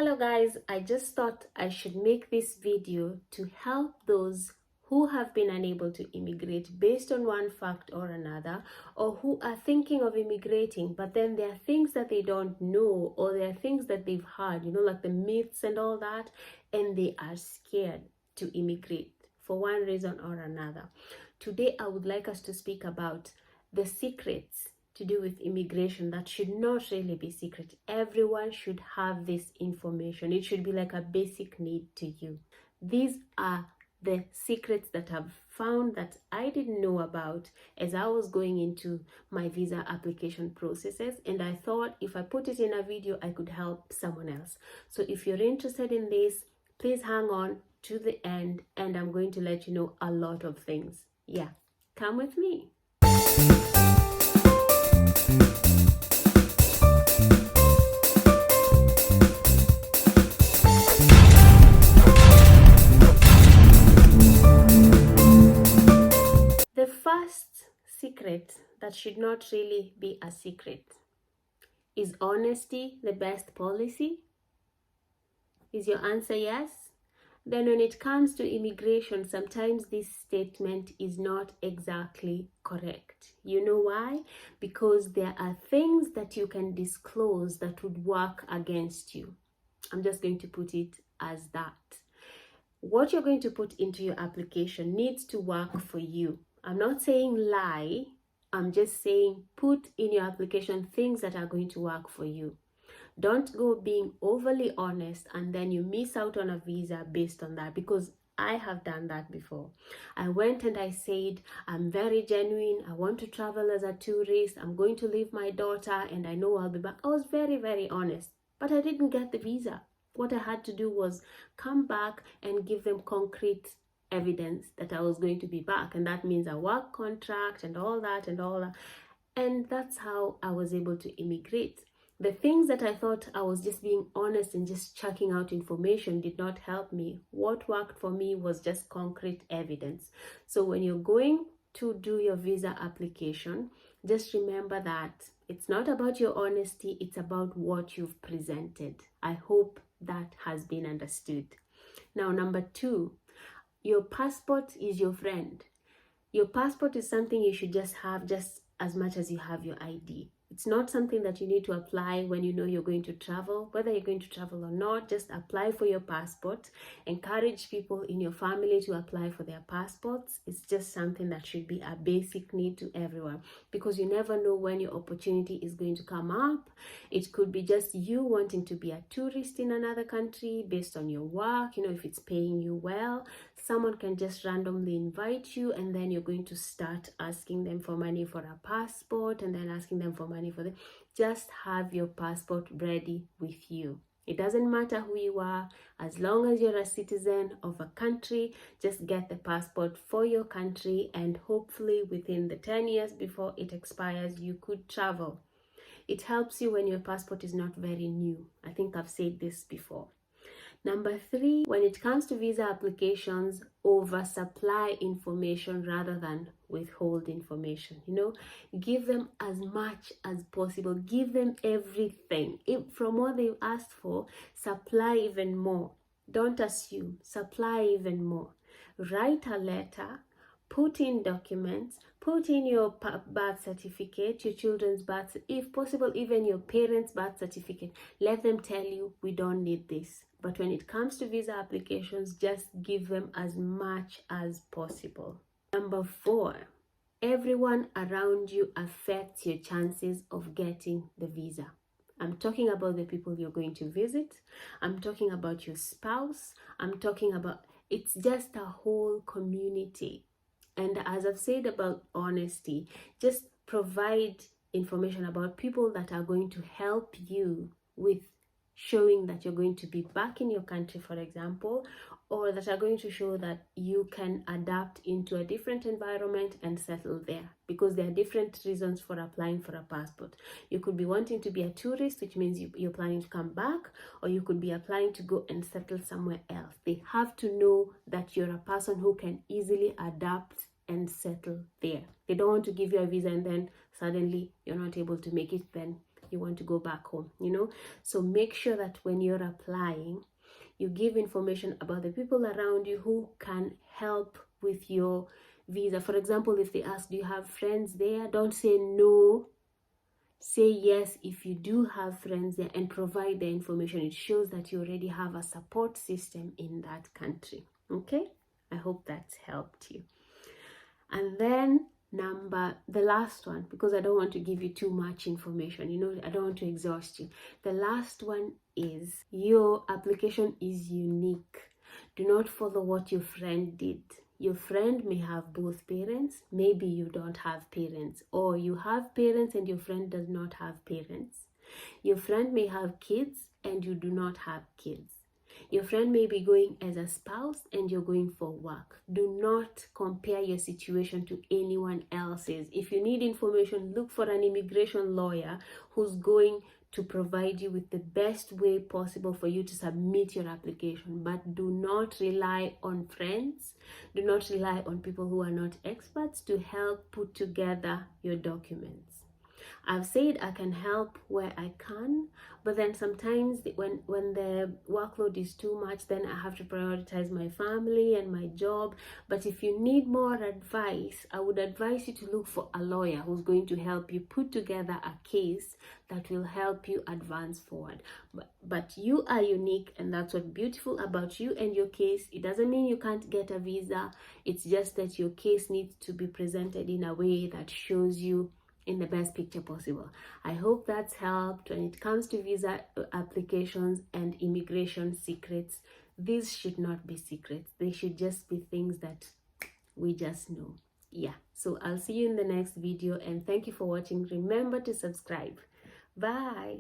Hello guys, I just thought I should make this video to help those who have been unable to immigrate based on one fact or another, or who are thinking of immigrating, but then there are things that they don't know, or there are things that they've heard, like the myths and all that, and they are scared to immigrate for one reason or another. Today, I would like us to speak about the secrets to do with immigration that should not really be secret. Everyone should have this information. It should be like a basic need to you. These are the secrets that I've found that I didn't know about as I was going into my visa application processes, and I thought if I put it in a video I could help someone else. So if you're interested in this, please hang on to the end, and I'm going to let you know a lot of things. Yeah, come with me. The first secret that should not really be a secret is honesty the best policy? Is your answer yes? Then when it comes to immigration, sometimes this statement is not exactly correct. You know why? Because there are things that you can disclose that would work against you. I'm just going to put it as that. What you're going to put into your application needs to work for you. I'm not saying lie. I'm just saying put in your application things that are going to work for you. Don't go being overly honest and then you miss out on a visa based on that, because I have done that before. I went and I said, I'm very genuine. I want to travel as a tourist. I'm going to leave my daughter and I know I'll be back. I was very, very honest, but I didn't get the visa. What I had to do was come back and give them concrete evidence that I was going to be back. And that means a work contract and all that. And that's how I was able to immigrate. The things that I thought I was just being honest and just chucking out information did not help me. What worked for me was just concrete evidence. So when you're going to do your visa application, just remember that it's not about your honesty, it's about what you've presented. I hope that has been understood. Now, number 2, your passport is your friend. Your passport is something you should just have just as much as you have your ID. It's not something that you need to apply when you know you're going to travel. Whether you're going to travel or not, just apply for your passport. Encourage people in your family to apply for their passports. It's just something that should be a basic need to everyone, because you never know when your opportunity is going to come up. It could be just you wanting to be a tourist in another country based on your work, if it's paying you well. Someone can just randomly invite you, and then you're going to start asking them for money for a passport, and then asking them for money for them. Just have your passport ready with you. It doesn't matter who you are, as long as you're a citizen of a country. Just get the passport for your country, and hopefully within the 10 years before it expires, you could travel. It helps you when your passport is not very new. I think I've said this before. Number 3, when it comes to visa applications, oversupply information rather than withhold information. Give them as much as possible. Give them everything. From what they asked for, supply even more. Don't assume. Supply even more. Write a letter. Put in documents, put in your birth certificate, your children's birth, if possible, even your parents' birth certificate. Let them tell you, we don't need this. But when it comes to visa applications, just give them as much as possible. Number 4, everyone around you affects your chances of getting the visa. I'm talking about the people you're going to visit. I'm talking about your spouse. It's just a whole community. And as I've said about honesty, just provide information about people that are going to help you with showing that you're going to be back in your country, for example, or that are going to show that you can adapt into a different environment and settle there, because there are different reasons for applying for a passport. You could be wanting to be a tourist, which means you're planning to come back, or you could be applying to go and settle somewhere else. They have to know that you're a person who can easily adapt and settle there. They don't want to give you a visa and then suddenly you're not able to make it, then you want to go back home, you know. So make sure that when you're applying, you give information about the people around you who can help with your visa. For example, if they ask, do you have friends there? Don't say no. Say yes if you do have friends there, and provide the information. It shows that you already have a support system in that country. Okay, I hope that's helped you. And then the last one, because I don't want to give you too much information, you know, I don't want to exhaust you. The last one is your application is unique. Do not follow what your friend did. Your friend may have both parents, maybe you don't have parents, or you have parents and your friend does not have parents. Your friend may have kids and you do not have kids. Your friend may be going as a spouse and you're going for work. Do not compare your situation to anyone else's. If you need information, look for an immigration lawyer who's going to provide you with the best way possible for you to submit your application. But do not rely on friends. Do not rely on people who are not experts to help put together your documents. I've said I can help where I can, but then sometimes when the workload is too much, then I have to prioritize my family and my job. But if you need more advice, I would advise you to look for a lawyer who's going to help you put together a case that will help you advance forward. But you are unique, and that's what's beautiful about you and your case. It doesn't mean you can't get a visa. It's just that your case needs to be presented in a way that shows you in the best picture possible. I hope that's helped. When it comes to visa applications and immigration secrets, these should not be secrets. They should just be things that we just know. Yeah, so I'll see you in the next video, and thank you for watching. Remember to subscribe. Bye.